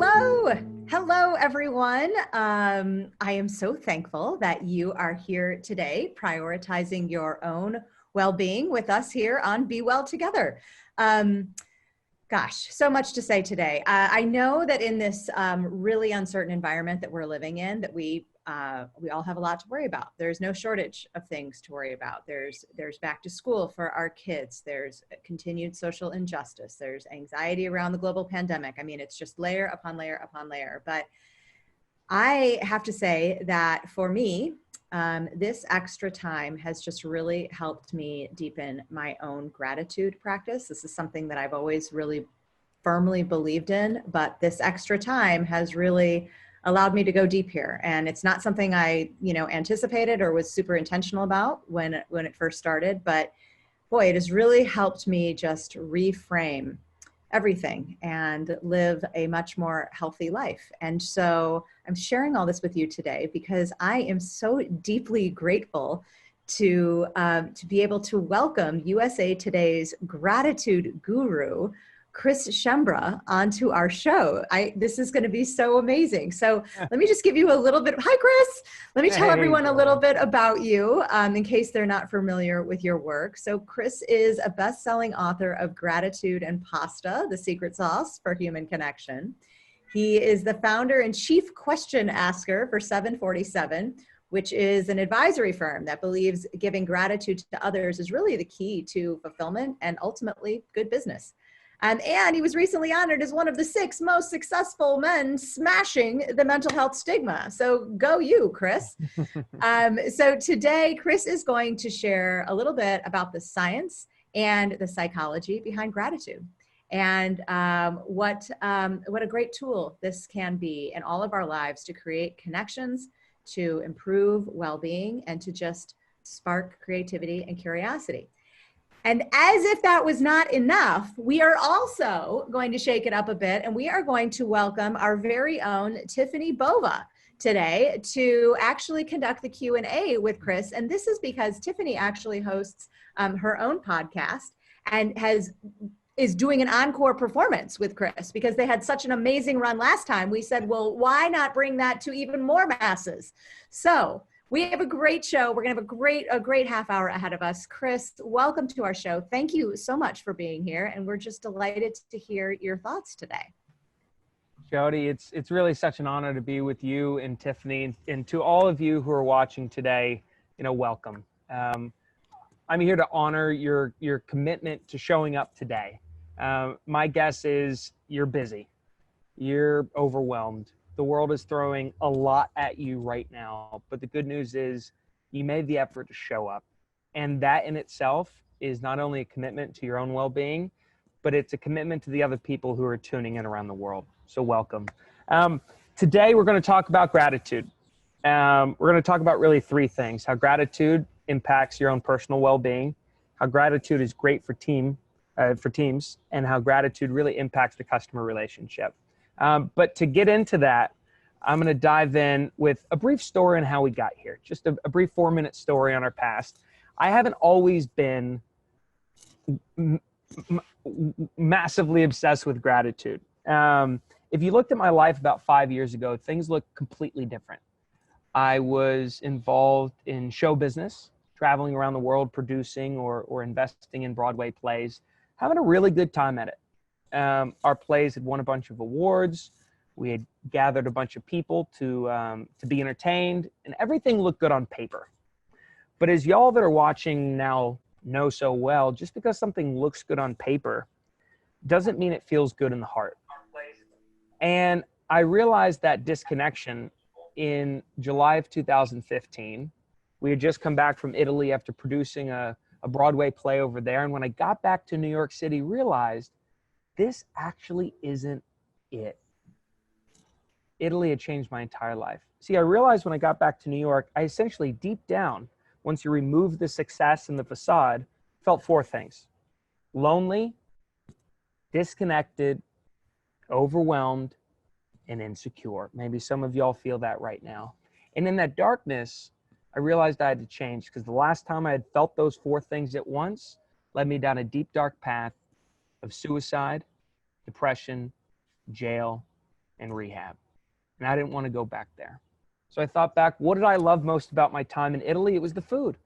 Hello. Hello, everyone. I am so thankful that you are here today, prioritizing your own well-being with us here on Be Well Together. Gosh, so much to say today. I know that in this really uncertain environment that we're living in, that we all have a lot to worry about. There's no shortage of things to worry about. There's back to school for our kids. There's continued social injustice. There's anxiety around the global pandemic. I mean, it's just layer upon layer upon layer. But I have to say that for me, this extra time has just really helped me deepen my own gratitude practice. This is something that I've always really firmly believed in, but this extra time has really allowed me to go deep here. And it's not something I, anticipated or was super intentional about when it first started, but boy, it has really helped me just reframe everything and live a much more healthy life. And so I'm sharing all this with you today because I am so deeply grateful to be able to welcome USA Today's gratitude guru, Chris Schembra, onto our show. This is going to be so amazing. So let me just give you a little bit. Hi, Chris. Let me tell everyone a little bit about you in case they're not familiar with your work. So Chris is a best-selling author of Gratitude and Pasta, The Secret Sauce for Human Connection. He is the founder and chief question asker for 747, which is an advisory firm that believes giving gratitude to others is really the key to fulfillment and ultimately good business. And he was recently honored as one of the 6 most successful men smashing the mental health stigma. So go you, Chris. So today, Chris is going to share a little bit about the science and the psychology behind gratitude and what a great tool this can be in all of our lives to create connections, to improve well-being, and to just spark creativity and curiosity. And as if that was not enough, we are also going to shake it up a bit, and we are going to welcome our very own Tiffany Bova today to actually conduct the Q&A with Chris. And this is because Tiffany actually hosts her own podcast and is doing an encore performance with Chris because they had such an amazing run last time. We said, well, why not bring that to even more masses? So we have a great show. We're going to have a great half hour ahead of us. Chris, welcome to our show. Thank you so much for being here. And we're just delighted to hear your thoughts today. Jody, it's really such an honor to be with you and Tiffany, and to all of you who are watching today, welcome. I'm here to honor your commitment to showing up today. My guess is you're busy. You're overwhelmed. The world is throwing a lot at you right now, but the good news is you made the effort to show up. And that in itself is not only a commitment to your own well-being, but it's a commitment to the other people who are tuning in around the world. So welcome. Today, we're going to talk about gratitude. We're going to talk about really 3 things: how gratitude impacts your own personal well-being, how gratitude is great for teams, and how gratitude really impacts the customer relationship. But to get into that, I'm going to dive in with a brief story on how we got here. Just a brief 4-minute story on our past. I haven't always been massively obsessed with gratitude. If you looked at my life about 5 years ago, things looked completely different. I was involved in show business, traveling around the world, producing or investing in Broadway plays, having a really good time at it. Our plays had won a bunch of awards. We had gathered a bunch of people to be entertained, and everything looked good on paper. But as y'all that are watching now know so well, just because something looks good on paper doesn't mean it feels good in the heart. And I realized that disconnection in July of 2015. We had just come back from Italy after producing a Broadway play over there. And when I got back to New York City, realized this actually isn't it. Italy had changed my entire life. See, I realized when I got back to New York, I essentially deep down, once you remove the success and the facade, felt 4 things: lonely, disconnected, overwhelmed, and insecure. Maybe some of y'all feel that right now. And in that darkness, I realized I had to change, because the last time I had felt those 4 things at once led me down a deep, dark path of suicide, depression, jail, and rehab. And I didn't want to go back there. So I thought back, what did I love most about my time in Italy? It was the food.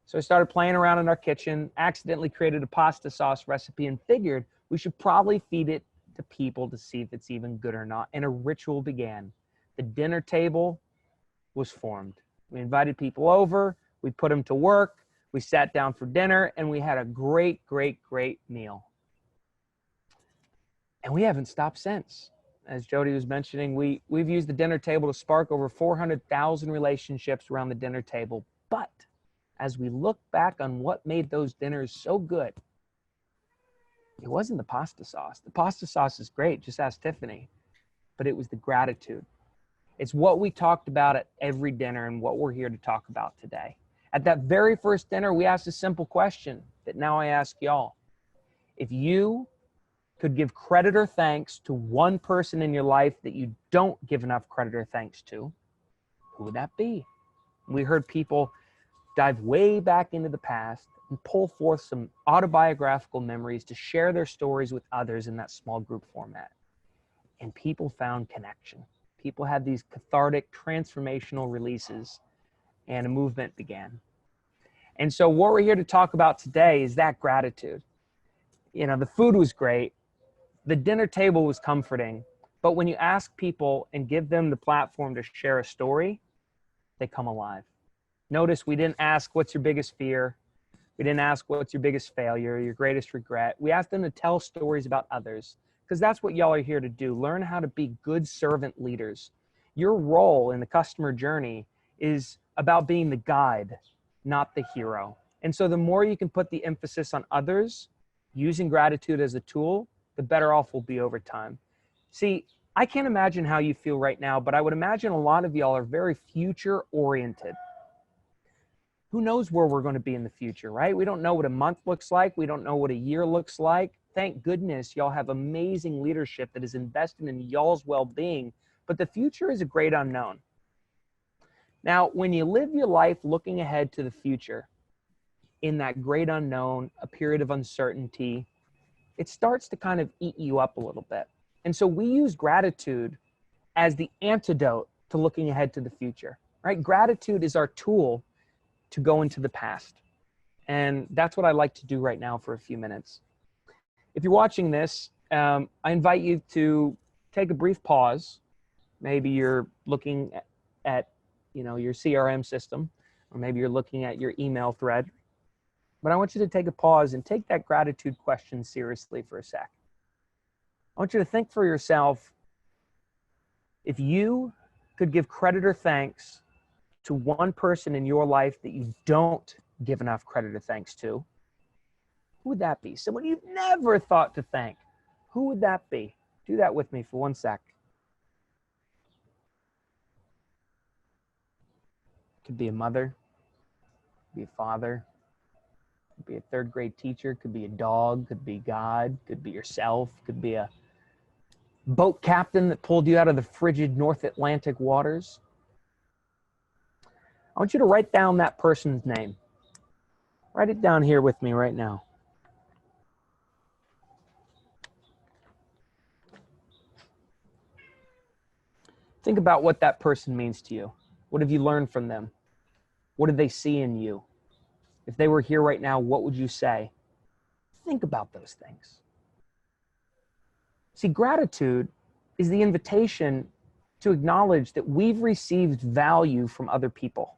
So I started playing around in our kitchen, accidentally created a pasta sauce recipe, and figured we should probably feed it to people to see if it's even good or not. And a ritual began. The dinner table was formed. We invited people over, we put them to work, we sat down for dinner, and we had a great, great, great meal. And we haven't stopped since. As Jody was mentioning, we've used the dinner table to spark over 400,000 relationships around the dinner table. But as we look back on what made those dinners so good, it wasn't the pasta sauce. The pasta sauce is great, just ask Tiffany. But it was the gratitude. It's what we talked about at every dinner and what we're here to talk about today. At that very first dinner, we asked a simple question that now I ask y'all. If you could give credit or thanks to one person in your life that you don't give enough credit or thanks to, who would that be? We heard people dive way back into the past and pull forth some autobiographical memories to share their stories with others in that small group format. And people found connection. People had these cathartic, transformational releases, and a movement began. And so what we're here to talk about today is that gratitude. You know, the food was great. The dinner table was comforting. But when you ask people and give them the platform to share a story, they come alive. Notice we didn't ask, what's your biggest fear? We didn't ask, what's your biggest failure, your greatest regret? We asked them to tell stories about others, because that's what y'all are here to do. Learn how to be good servant leaders. Your role in the customer journey is about being the guide, not the hero. And so the more you can put the emphasis on others, using gratitude as a tool, the better off we'll be over time. See, I can't imagine how you feel right now, but I would imagine a lot of y'all are very future oriented. Who knows where we're going to be in the future, right? We don't know what a month looks like. We don't know what a year looks like. Thank goodness y'all have amazing leadership that is invested in y'all's well-being, but the future is a great unknown. Now, when you live your life looking ahead to the future, in that great unknown, a period of uncertainty, it starts to kind of eat you up a little bit. And so we use gratitude as the antidote to looking ahead to the future, right? Gratitude is our tool to go into the past. And that's what I like to do right now for a few minutes. If you're watching this, I invite you to take a brief pause. Maybe you're looking at your CRM system, or maybe you're looking at your email thread. But I want you to take a pause and take that gratitude question seriously for a sec. I want you to think for yourself, if you could give credit or thanks to one person in your life that you don't give enough credit or thanks to, who would that be? Someone you've never thought to thank. Who would that be? Do that with me for 1 sec. Could be a mother, could be a father, could be a third grade teacher, could be a dog, could be God, could be yourself, could be a boat captain that pulled you out of the frigid North Atlantic waters. I want you to write down that person's name. Write it down here with me right now. Think about what that person means to you. What have you learned from them? What do they see in you? If they were here right now, what would you say? Think about those things. See, gratitude is the invitation to acknowledge that we've received value from other people.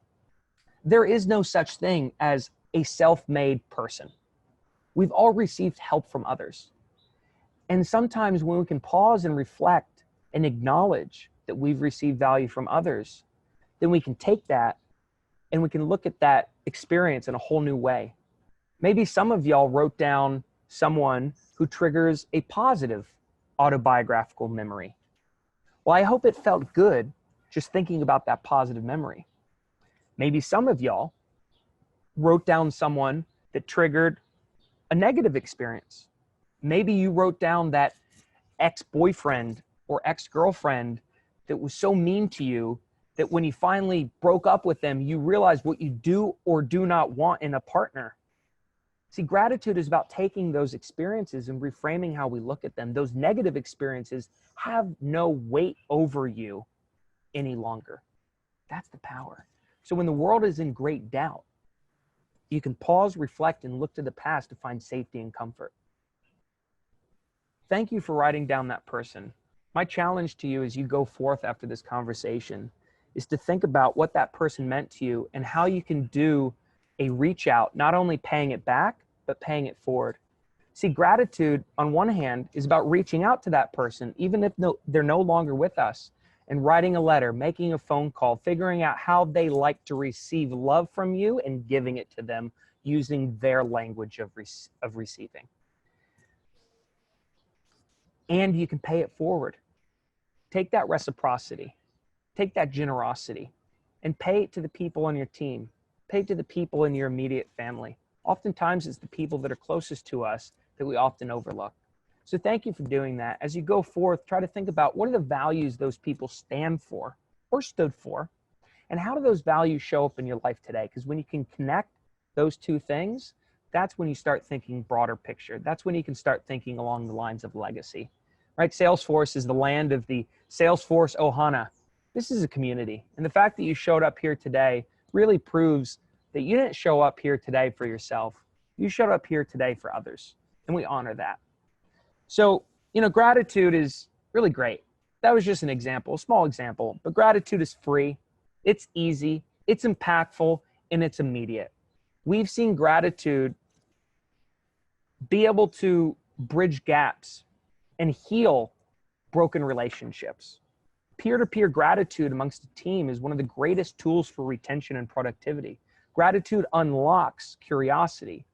There is no such thing as a self-made person. We've all received help from others. And sometimes when we can pause and reflect and acknowledge that we've received value from others, then we can take that and we can look at that experience in a whole new way. Maybe some of y'all wrote down someone who triggers a positive autobiographical memory. Well, I hope it felt good just thinking about that positive memory. Maybe some of y'all wrote down someone that triggered a negative experience. Maybe you wrote down that ex-boyfriend or ex-girlfriend that was so mean to you that when you finally broke up with them, you realized what you do or do not want in a partner. See, gratitude is about taking those experiences and reframing how we look at them. Those negative experiences have no weight over you any longer. That's the power. So when the world is in great doubt, you can pause, reflect, and look to the past to find safety and comfort. Thank you for writing down that person. My challenge to you as you go forth after this conversation is to think about what that person meant to you and how you can do a reach out, not only paying it back, but paying it forward. See, gratitude on one hand is about reaching out to that person, even if they're no longer with us, and writing a letter, making a phone call, figuring out how they like to receive love from you and giving it to them using their language of receiving. And you can pay it forward. Take that reciprocity, take that generosity, and pay it to the people on your team. Pay it to the people in your immediate family. Oftentimes, it's the people that are closest to us that we often overlook. So thank you for doing that. As you go forth, try to think about what are the values those people stand for or stood for, and how do those values show up in your life today? Because when you can connect those two things, that's when you start thinking broader picture. That's when you can start thinking along the lines of legacy, right? Salesforce is the land of the Salesforce Ohana. This is a community. And the fact that you showed up here today really proves that you didn't show up here today for yourself. You showed up here today for others. And we honor that. So, gratitude is really great. That was just an example, a small example, but gratitude is free. It's easy, it's impactful, and it's immediate. We've seen gratitude be able to bridge gaps and heal broken relationships. Peer-to-peer gratitude amongst a team is one of the greatest tools for retention and productivity. Gratitude unlocks curiosity,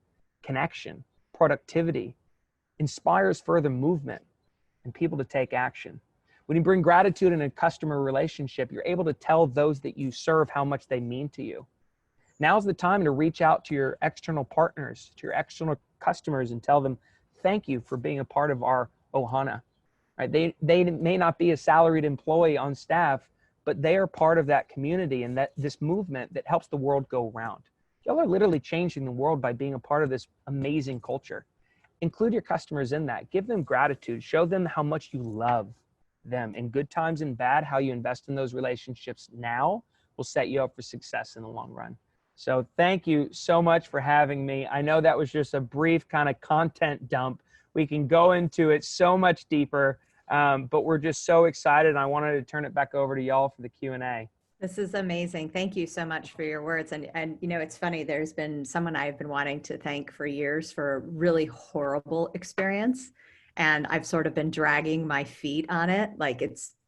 connection, productivity, inspires further movement and people to take action. When you bring gratitude in a customer relationship, you're able to tell those that you serve how much they mean to you. Now's the time to reach out to your external partners, to your external customers, and tell them, thank you for being a part of our Ohana. Right? They may not be a salaried employee on staff, but they are part of that community and that this movement that helps the world go round. Y'all are literally changing the world by being a part of this amazing culture. Include your customers in that. Give them gratitude. Show them how much you love them in good times and bad. How you invest in those relationships now will set you up for success in the long run. So thank you so much for having me. I know that was just a brief kind of content dump. We can go into it so much deeper, but we're just so excited. I wanted to turn it back over to y'all for the Q&A. This is amazing. Thank you so much for your words. And it's funny, there's been someone I've been wanting to thank for years for a really horrible experience. And I've sort of been dragging my feet on it. Like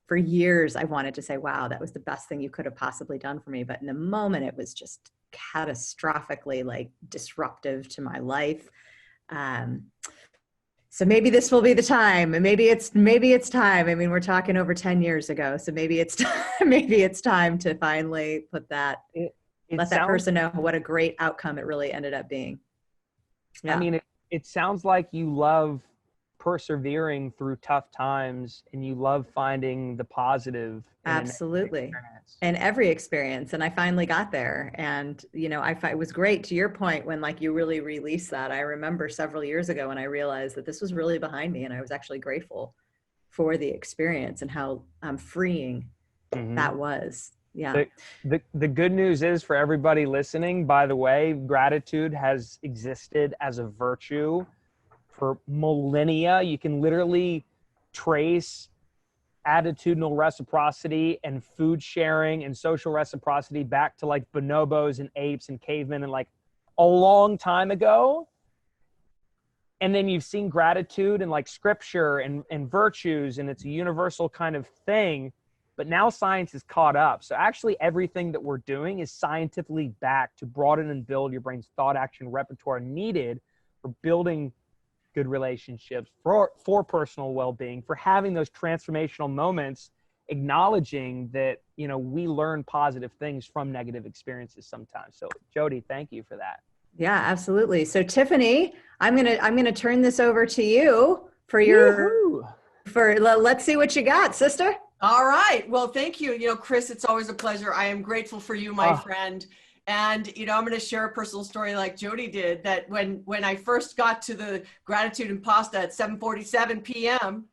for years, I wanted to say, wow, that was the best thing you could have possibly done for me. But in the moment, it was just catastrophically disruptive to my life. So maybe this will be the time, and maybe it's time. I mean, we're talking over 10 years ago, so maybe it's time to finally put that, let that person know what a great outcome it really ended up being. Yeah. I mean, it sounds like you love persevering through tough times and you love finding the positive. Absolutely. In every experience. And I finally got there. And, it was great to your point when you really released that. I remember several years ago when I realized that this was really behind me and I was actually grateful for the experience and how freeing that was. Yeah. The good news is for everybody listening, by the way, gratitude has existed as a virtue for millennia. You can literally trace attitudinal reciprocity and food sharing and social reciprocity back to bonobos and apes and cavemen and a long time ago. And then you've seen gratitude and scripture and virtues, and it's a universal kind of thing. But now science is caught up. So actually everything that we're doing is scientifically backed to broaden and build your brain's thought action repertoire needed for building good relationships, for personal well-being, for having those transformational moments, acknowledging that, we learn positive things from negative experiences sometimes. So Jody, thank you for that. Yeah, absolutely. So Tiffany, I'm going to turn this over to you for let's see what you got, sister. All right. Well, thank you. Chris, it's always a pleasure. I am grateful for you, my friend. And, I'm going to share a personal story like Jody did, that when I first got to the gratitude and pasta at 7:47 p.m.,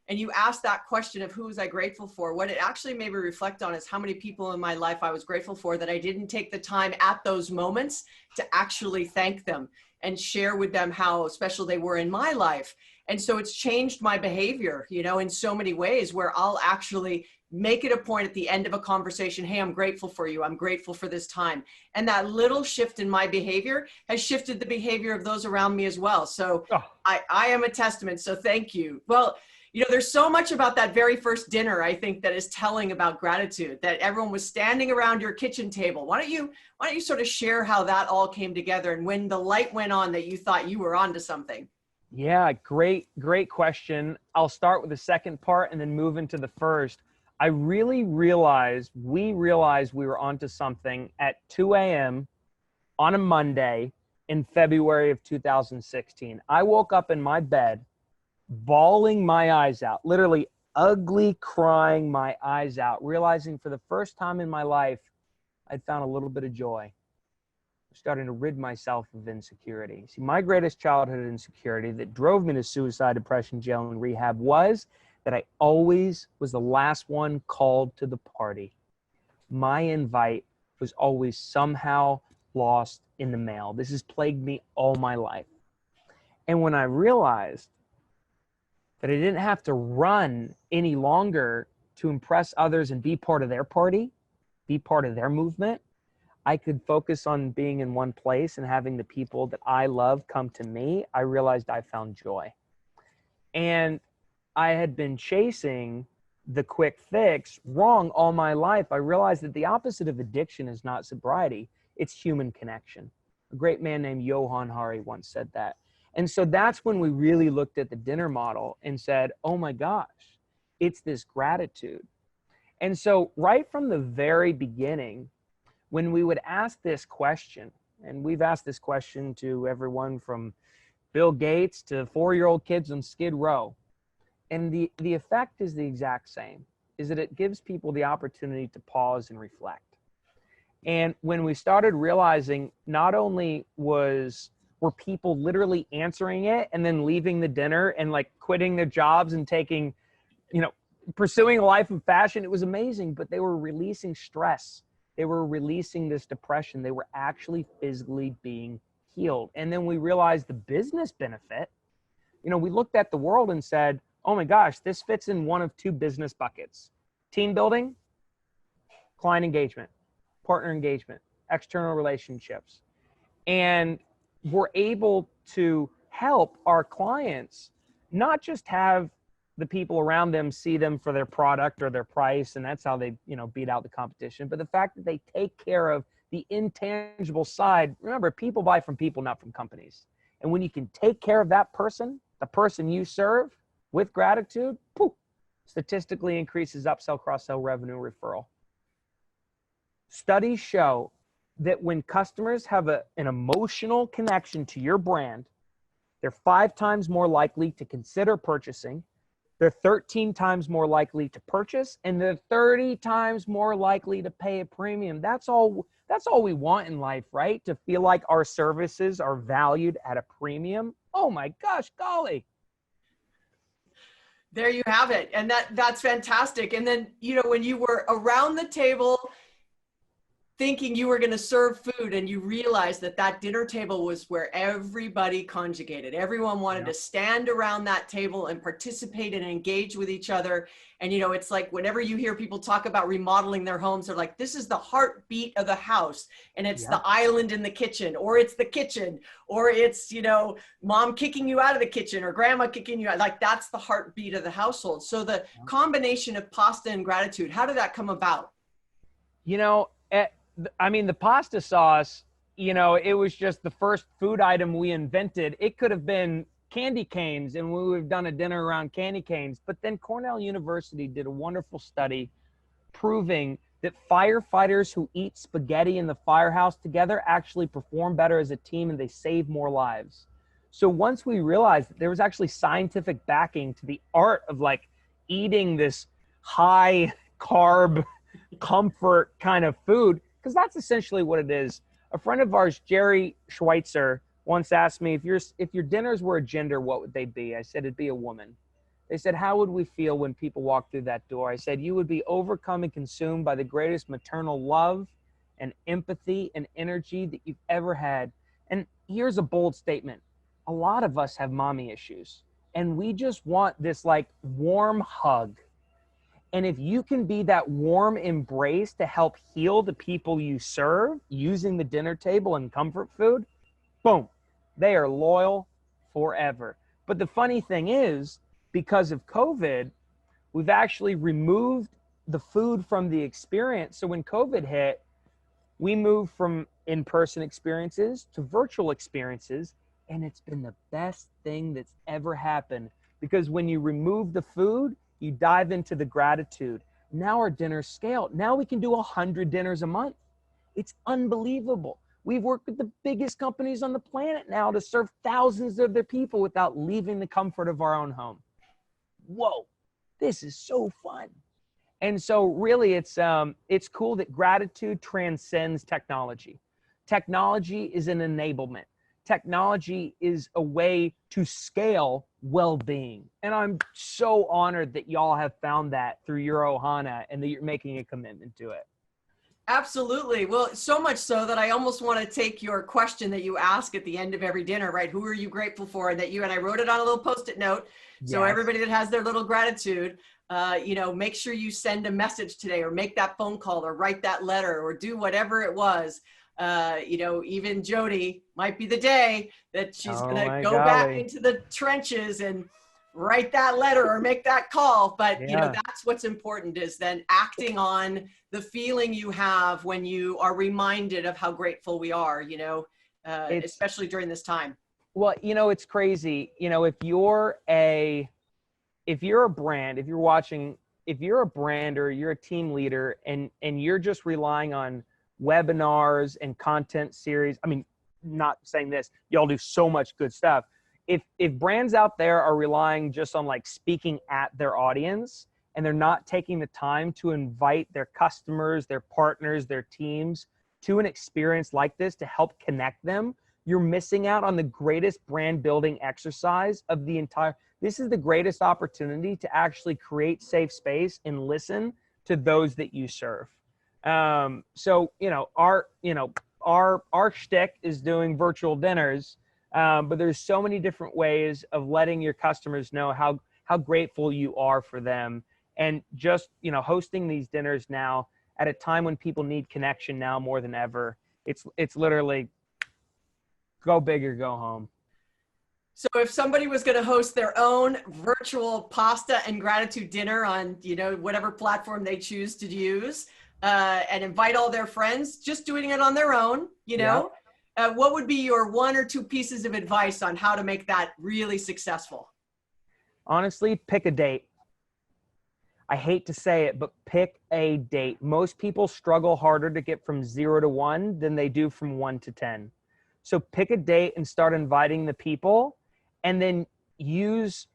and you asked that question of who was I grateful for, what it actually made me reflect on is how many people in my life I was grateful for that I didn't take the time at those moments to actually thank them and share with them how special they were in my life. And so it's changed my behavior, in so many ways, where I'll actually make it a point at the end of a conversation, hey, I'm grateful for you. I'm grateful for this time. And that little shift in my behavior has shifted the behavior of those around me as well. So I am a testament. So thank you. Well, there's so much about that very first dinner, I think, that is telling about gratitude, that everyone was standing around your kitchen table. Why don't you sort of share how that all came together and when the light went on that you thought you were onto something? Yeah, great question. I'll start with the second part and then move into the first. I really realized we were onto something at 2 a.m. on a Monday in February of 2016. I woke up in my bed, bawling my eyes out, literally ugly crying my eyes out, realizing for the first time in my life, I'd found a little bit of joy. Starting to rid myself of insecurity. See, my greatest childhood insecurity that drove me to suicide, depression, jail, and rehab was that I always was the last one called to the party. My invite was always somehow lost in the mail. This has plagued me all my life. And when I realized that I didn't have to run any longer to impress others and be part of their party, be part of their movement, I could focus on being in one place and having the people that I love come to me. I realized I found joy. And I had been chasing the quick fix wrong all my life. I realized that the opposite of addiction is not sobriety. It's human connection. A great man named Johann Hari once said that. And so that's when we really looked at the dinner model and said, oh my gosh, it's this gratitude. And so right from the very beginning, when we would ask this question, and we've asked this question to everyone from Bill Gates to 4-year-old kids on Skid Row, and the effect is the exact same, is that it gives people the opportunity to pause and reflect. And when we started realizing not only were people literally answering it and then leaving the dinner and like quitting their jobs and taking, pursuing a life of fashion, it was amazing, but they were releasing stress. They were releasing this depression. They were actually physically being healed. And then we realized the business benefit. We looked at the world and said, oh my gosh, this fits in one of two business buckets: team building, client engagement, partner engagement, external relationships. And we're able to help our clients not just have the people around them see them for their product or their price, and that's how they, beat out the competition. But the fact that they take care of the intangible side. Remember, people buy from people, not from companies. And when you can take care of that person, the person you serve, with gratitude, poof, statistically increases upsell, cross-sell, revenue, referral. Studies show that when customers have an emotional connection to your brand, they're 5 times more likely to consider purchasing. They're 13 times more likely to purchase, and they're 30 times more likely to pay a premium. That's all we want in life, right? To feel like our services are valued at a premium. Oh my gosh, golly. There you have it. And that's fantastic. And then, when you were around the table thinking you were going to serve food and you realized that dinner table was where everybody conjugated. Everyone wanted to stand around that table and participate and engage with each other. And, it's like whenever you hear people talk about remodeling their homes, they're like, this is the heartbeat of the house. And it's the island in the kitchen, or it's the kitchen, or it's, mom kicking you out of the kitchen or grandma kicking you out. Like, that's the heartbeat of the household. So the combination of pasta and gratitude, how did that come about? The pasta sauce, it was just the first food item we invented. It could have been candy canes, and we would have done a dinner around candy canes. But then Cornell University did a wonderful study proving that firefighters who eat spaghetti in the firehouse together actually perform better as a team, and they save more lives. So once we realized that there was actually scientific backing to the art of like eating this high carb comfort kind of food, because that's essentially what it is. A friend of ours, Jerry Schweitzer, once asked me, if your dinners were a gender, what would they be? I said, it'd be a woman. They said, how would we feel when people walk through that door? I said, you would be overcome and consumed by the greatest maternal love and empathy and energy that you've ever had. And here's a bold statement. A lot of us have mommy issues, and we just want this like warm hug. And if you can be that warm embrace to help heal the people you serve using the dinner table and comfort food, boom, they are loyal forever. But the funny thing is, because of COVID, we've actually removed the food from the experience. So when COVID hit, we moved from in-person experiences to virtual experiences, and it's been the best thing that's ever happened, because when you remove the food, you dive into the gratitude. Now our dinners scale. Now we can do 100 dinners a month. It's unbelievable. We've worked with the biggest companies on the planet now to serve thousands of their people without leaving the comfort of our own home. Whoa, this is so fun. And so really it's cool that gratitude transcends technology. Technology is an enablement. Technology is a way to scale well-being. And I'm so honored that y'all have found that through your Ohana and that you're making a commitment to it. Absolutely. Well, so much so that I almost want to take your question that you ask at the end of every dinner, right? Who are you grateful for? And I wrote it on a little Post-it note. So Yes. Everybody that has their little gratitude, make sure you send a message today, or make that phone call, or write that letter, or do whatever it was. Even Jody, might be the day that she's going to go back into the trenches and write that letter or make that call. But, that's what's important, is then acting on the feeling you have when you are reminded of how grateful we are, especially during this time. Well, it's crazy. If you're a brand, if you're a brand or you're a team leader and you're just relying on webinars and content series, I mean, not saying this, y'all do so much good stuff. If brands out there are relying just on like speaking at their audience, and they're not taking the time to invite their customers, their partners, their teams to an experience like this to help connect them, you're missing out on the greatest brand building exercise of the entire. This is the greatest opportunity to actually create safe space and listen to those that you serve. So, our shtick is doing virtual dinners, but there's so many different ways of letting your customers know how grateful you are for them. And just, hosting these dinners now at a time when people need connection now more than ever, it's literally go big or go home. So if somebody was going to host their own virtual pasta and gratitude dinner on, whatever platform they choose to use, and invite all their friends, just doing it on their own, what would be your 1 or 2 pieces of advice on how to make that really successful? Honestly, pick a date. I hate to say it, but pick a date. Most people struggle harder to get from 0 to 1 than they do from 1 to 10. So pick a date and start inviting the people, and then use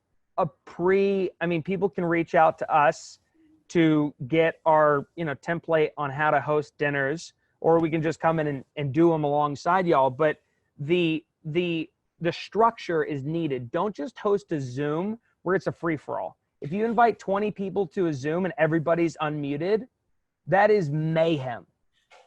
people can reach out to us to get our, template on how to host dinners, or we can just come in and do them alongside y'all. But the structure is needed. Don't just host a Zoom where it's a free-for-all. If you invite 20 people to a Zoom and everybody's unmuted, that is mayhem.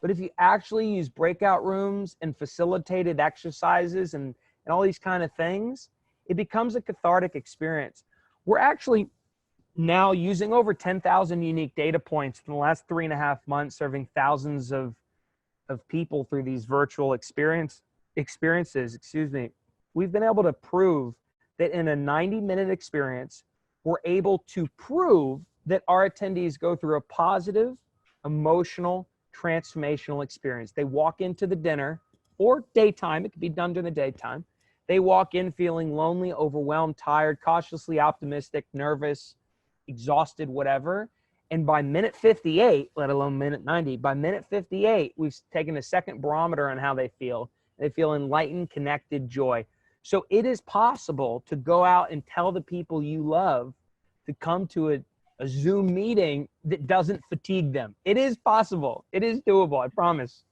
But if you actually use breakout rooms and facilitated exercises and all these kind of things, it becomes a cathartic experience. We're actually now using over 10,000 unique data points in the last 3.5 months, serving thousands of people through these virtual experiences. We've been able to prove that in a 90-minute experience, we're able to prove that our attendees go through a positive, emotional, transformational experience. They walk into the dinner, or daytime, it could be done during the daytime. They walk in feeling lonely, overwhelmed, tired, cautiously optimistic, nervous, exhausted, whatever. And by minute 58, let alone minute 90, by minute 58, we've taken a second barometer on how they feel. They feel enlightened, connected, joy. So it is possible to go out and tell the people you love to come to a Zoom meeting that doesn't fatigue them. It is possible. It is doable. I promise.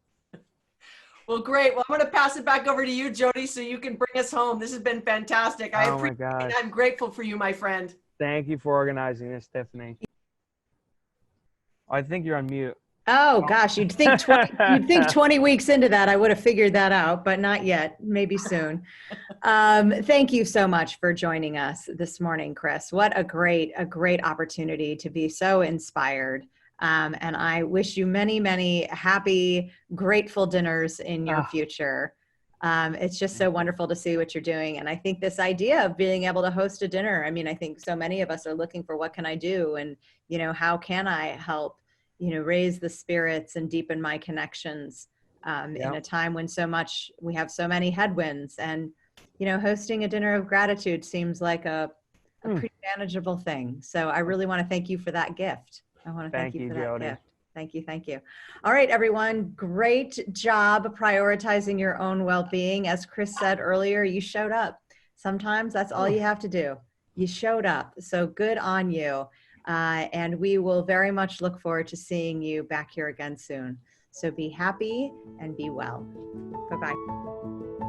Well, great. Well, I'm going to pass it back over to you, Jody, so you can bring us home. This has been fantastic. I Oh my appreciate gosh. it. I'm grateful for you, my friend. Thank you for organizing this, Tiffany. I think you're on mute. Oh gosh, you'd think 20 weeks into that, I would have figured that out, but not yet. Maybe soon. Thank you so much for joining us this morning, Chris. What a great opportunity to be so inspired. And I wish you many, many happy, grateful dinners in your future. It's just so wonderful to see what you're doing. And I think this idea of being able to host a dinner, I mean, I think so many of us are looking for what can I do? And, you know, how can I help, you know, raise the spirits and deepen my connections in a time when we have so many headwinds. And, you know, hosting a dinner of gratitude seems like a pretty manageable thing. So I really want to thank you for that gift. I want to thank you for that Jody. gift. Thank you. Thank you. All right, everyone. Great job prioritizing your own well-being. As Chris said earlier, you showed up. Sometimes that's all you have to do. You showed up. So good on you. And we will very much look forward to seeing you back here again soon. So be happy and be well. Bye-bye.